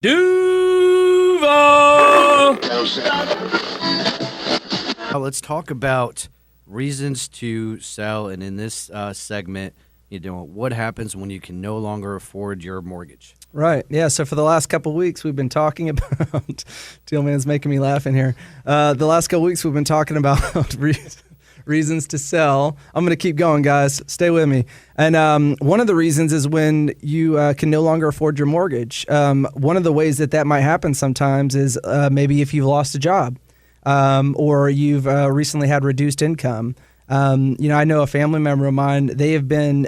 Duval! Let's talk about reasons to sell, and in this segment, what happens when you can no longer afford your mortgage. Right. Yeah. So for the last couple of weeks, we've been talking about. Tealman's making me laugh in here. The last couple of weeks, we've been talking about reasons to sell. I'm going to keep going, guys. Stay with me. And one of the reasons is when you can no longer afford your mortgage. One of the ways that might happen sometimes is maybe if you've lost a job or you've recently had reduced income. I know a family member of mine, they have been,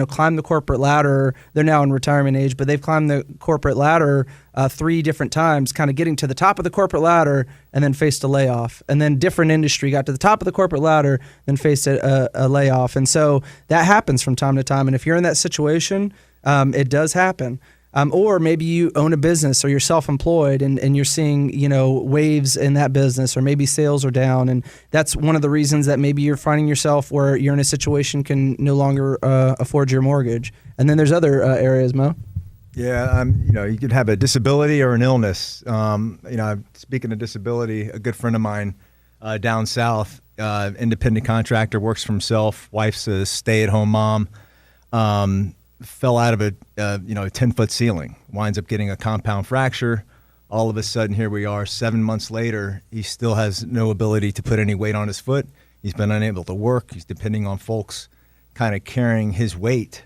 climbed the corporate ladder. They're now in retirement age, but they've climbed the corporate ladder 3 different times, kind of getting to the top of the corporate ladder and then faced a layoff. And then different industry, got to the top of the corporate ladder, then faced a layoff. And so that happens from time to time. And if you're in that situation, it does happen. Or maybe you own a business or you're self-employed and you're seeing, waves in that business, or maybe sales are down. And that's one of the reasons that maybe you're finding yourself where you're in a situation can no longer afford your mortgage. And then there's other areas, Mo. Yeah, you could have a disability or an illness. Speaking of disability, a good friend of mine down south, independent contractor, works for himself. Wife's a stay-at-home mom. Fell out of a 10-foot ceiling, winds up getting a compound fracture. All of a sudden, here we are 7 months later. He still has no ability to put any weight on his foot. He's been unable to work. He's depending on folks kind of carrying his weight,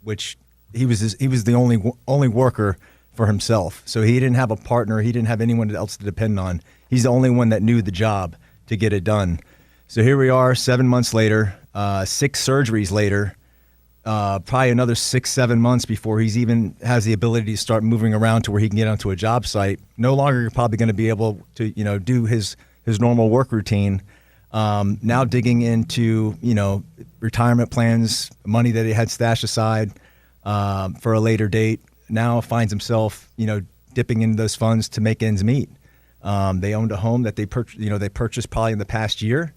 which he was the only worker for himself. So he didn't have a partner. He didn't have anyone else to depend on. He's the only one that knew the job to get it done. So here we are 7 months later, 6 surgeries later. Probably another 6-7 months before he's even has the ability to start moving around to where he can get onto a job site. No longer you're probably going to be able to, do his normal work routine. Now digging into, retirement plans, money that he had stashed aside for a later date. Now finds himself, dipping into those funds to make ends meet. They owned a home that they purchased probably in the past year.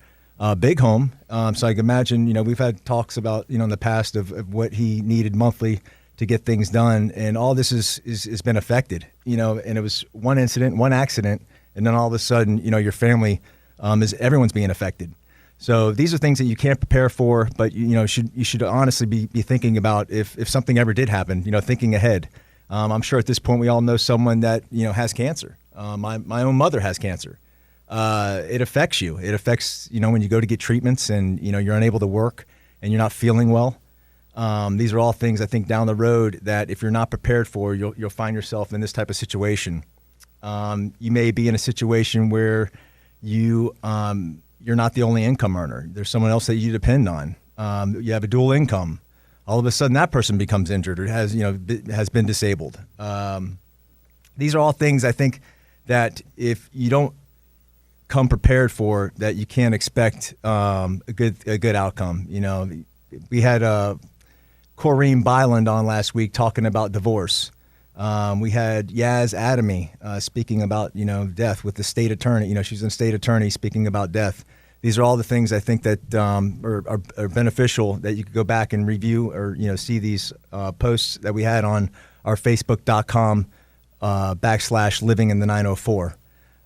Big home. So I can imagine, we've had talks about, in the past of what he needed monthly to get things done. And all this has been affected, and it was one incident, one accident. And then all of a sudden, your family everyone's being affected. So these are things that you can't prepare for, but, you should honestly be thinking about if something ever did happen, thinking ahead. I'm sure at this point we all know someone that, has cancer. My own mother has cancer. It affects you. It affects, when you go to get treatments and, you're unable to work and you're not feeling well. These are all things I think down the road that if you're not prepared for, you'll find yourself in this type of situation. You may be in a situation where you're not the only income earner. There's someone else that you depend on. You have a dual income. All of a sudden that person becomes injured or has been disabled. These are all things I think that if you don't come prepared for, that you can't expect a good outcome. We had Corrine Byland on last week talking about divorce. We had Yaz Adamy speaking about death with the state attorney. She's a state attorney speaking about death. These are all the things I think that are beneficial that you could go back and review or see these posts that we had on our Facebook.com /living in the 904.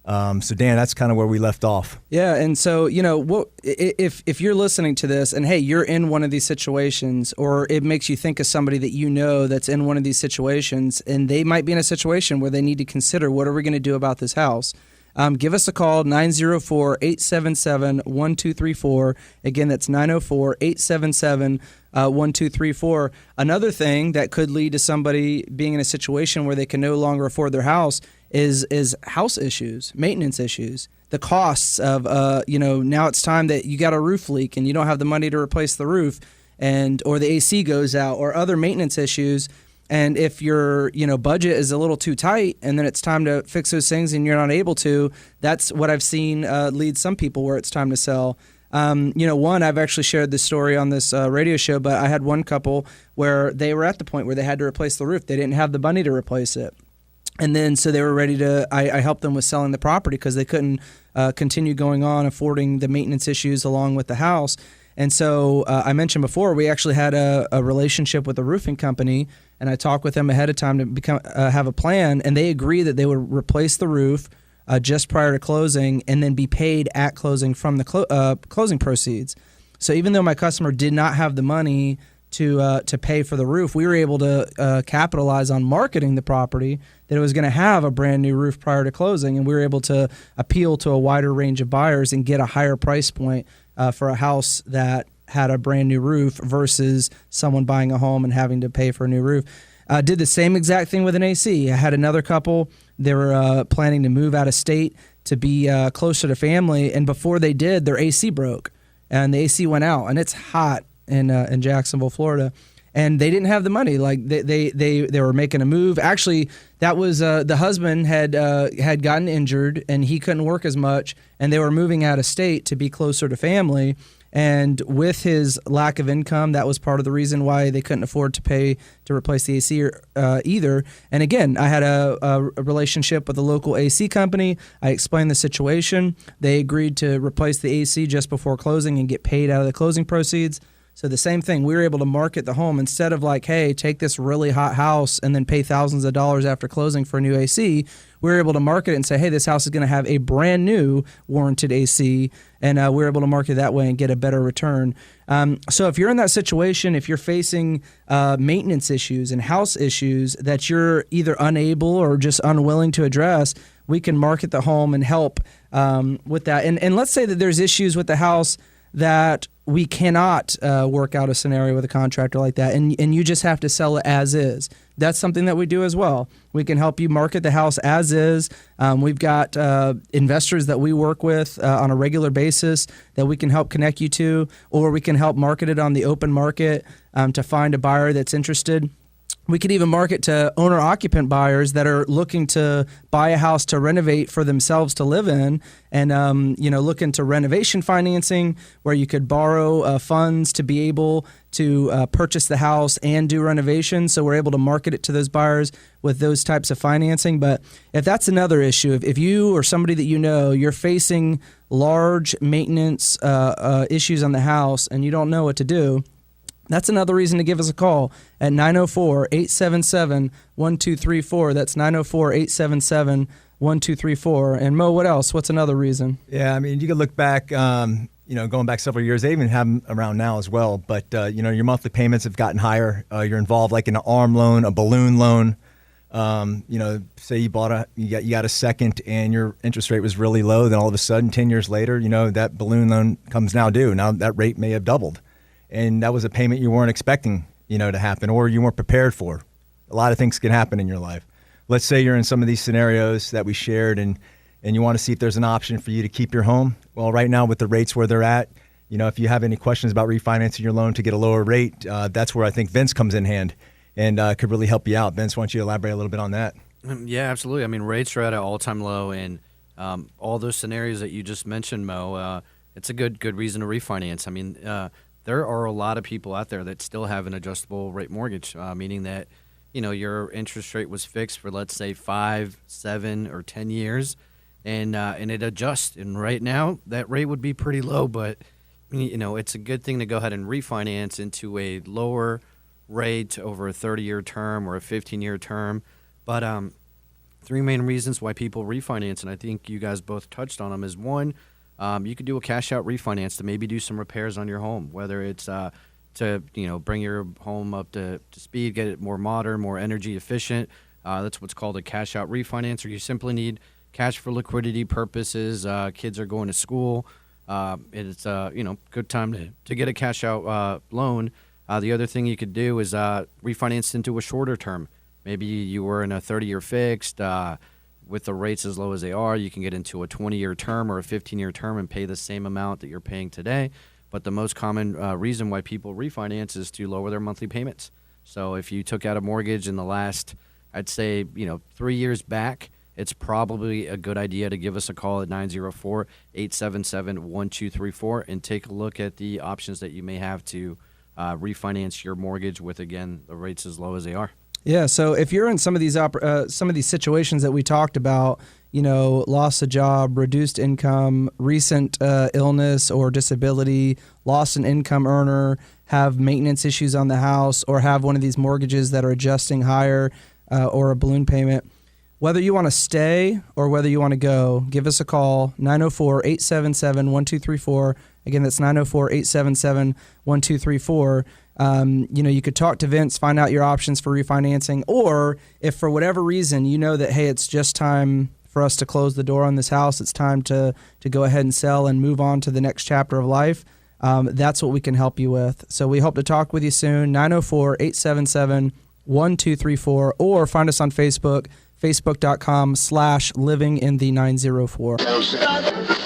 So Dan, that's kind of where we left off. Yeah, and so if you're listening to this and hey, you're in one of these situations, or it makes you think of somebody that that's in one of these situations, and they might be in a situation where they need to consider, what are we going to do about this house? Give us a call, 904-877-1234. Again, that's 904-877-1234. Another thing that could lead to somebody being in a situation where they can no longer afford their house is house issues, maintenance issues. The costs of, now it's time that you got a roof leak and you don't have the money to replace the roof, or the AC goes out, or other maintenance issues. And if your, budget is a little too tight and then it's time to fix those things and you're not able to, that's what I've seen lead some people where it's time to sell. I've actually shared this story on this radio show, but I had one couple where they were at the point where they had to replace the roof. They didn't have the money to replace it. And then so they were ready to, I helped them with selling the property because they couldn't continue going on affording the maintenance issues along with the house. And so I mentioned before, we actually had a relationship with a roofing company, and I talked with them ahead of time to have a plan, and they agreed that they would replace the roof just prior to closing and then be paid at closing from the closing proceeds. So even though my customer did not have the money to pay for the roof, we were able to capitalize on marketing the property that it was going to have a brand new roof prior to closing, and we were able to appeal to a wider range of buyers and get a higher price point for a house that had a brand new roof versus someone buying a home and having to pay for a new roof. Did the same exact thing with an AC. I had another couple. They were planning to move out of state to be closer to family, and before they did, their AC broke, and the AC went out, and it's hot in Jacksonville, Florida, and they didn't have the money. Like they were making a move. Actually, that was the husband had gotten injured, and he couldn't work as much, and they were moving out of state to be closer to family. And with his lack of income, that was part of the reason why they couldn't afford to pay to replace the AC either. And again, I had a relationship with a local AC company. I explained the situation. They agreed to replace the AC just before closing and get paid out of the closing proceeds. So the same thing, we were able to market the home instead of like, hey, take this really hot house and then pay thousands of dollars after closing for a new AC. We were able to market it and say, hey, this house is going to have a brand new warranted AC, and we were able to market it that way and get a better return. So if you're in that situation, if you're facing maintenance issues and house issues that you're either unable or just unwilling to address, we can market the home and help with that. And let's say that there's issues with the house that we cannot work out a scenario with a contractor like that, and you just have to sell it as is. That's something that we do as well. We can help you market the house as is. We've got investors that we work with on a regular basis that we can help connect you to, or we can help market it on the open market to find a buyer that's interested. We could even market to owner-occupant buyers that are looking to buy a house to renovate for themselves to live in, and look into renovation financing where you could borrow funds to be able to purchase the house and do renovation. So we're able to market it to those buyers with those types of financing. But if that's another issue, if you or somebody that you know, you're facing large maintenance issues on the house and you don't know what to do, that's another reason to give us a call at 904-877-1234. That's 904-877-1234. And Mo, what else? What's another reason? Yeah, I mean, you could look back, going back several years. They even have them around now as well. But, your monthly payments have gotten higher. You're involved like in an ARM loan, a balloon loan. Say you got a second and your interest rate was really low. Then all of a sudden, 10 years later, that balloon loan comes now due. Now that rate may have doubled. And that was a payment you weren't expecting, to happen, or you weren't prepared for. A lot of things can happen in your life. Let's say you're in some of these scenarios that we shared, and you want to see if there's an option for you to keep your home. Well, right now with the rates where they're at, if you have any questions about refinancing your loan to get a lower rate, that's where I think Vince comes in hand and could really help you out. Vince, why don't you elaborate a little bit on that? Yeah, absolutely. I mean, rates are at an all-time low, and all those scenarios that you just mentioned, Mo, it's a good reason to refinance. I mean, there are a lot of people out there that still have an adjustable rate mortgage, meaning that, your interest rate was fixed for, let's say, 5, 7, or 10 years, and it adjusts. And right now, that rate would be pretty low, but, it's a good thing to go ahead and refinance into a lower rate over a 30-year term or a 15-year term. But three main reasons why people refinance, and I think you guys both touched on them, is one, you could do a cash-out refinance to maybe do some repairs on your home, whether it's to bring your home up to speed, get it more modern, more energy efficient. That's what's called a cash-out refinance, or you simply need cash for liquidity purposes. Kids are going to school. It's good time to get a cash-out loan. The other thing you could do is refinance into a shorter term. Maybe you were in a 30-year fixed. With the rates as low as they are, you can get into a 20-year term or a 15-year term and pay the same amount that you're paying today. But the most common reason why people refinance is to lower their monthly payments. So if you took out a mortgage in the last, I'd say, 3 years back, it's probably a good idea to give us a call at 904-877-1234 and take a look at the options that you may have to refinance your mortgage with, again, the rates as low as they are. Yeah, so if you're in some of these situations that we talked about, loss of job, reduced income, recent illness or disability, lost an income earner, have maintenance issues on the house, or have one of these mortgages that are adjusting higher, or a balloon payment. Whether you want to stay or whether you want to go, give us a call, 904-877-1234. Again, that's 904-877-1234. You could talk to Vince, find out your options for refinancing, or if for whatever reason you know that, hey, it's just time for us to close the door on this house, it's time to go ahead and sell and move on to the next chapter of life, that's what we can help you with. So we hope to talk with you soon, 904-877-1234, or find us on Facebook, facebook.com/livinginthe904.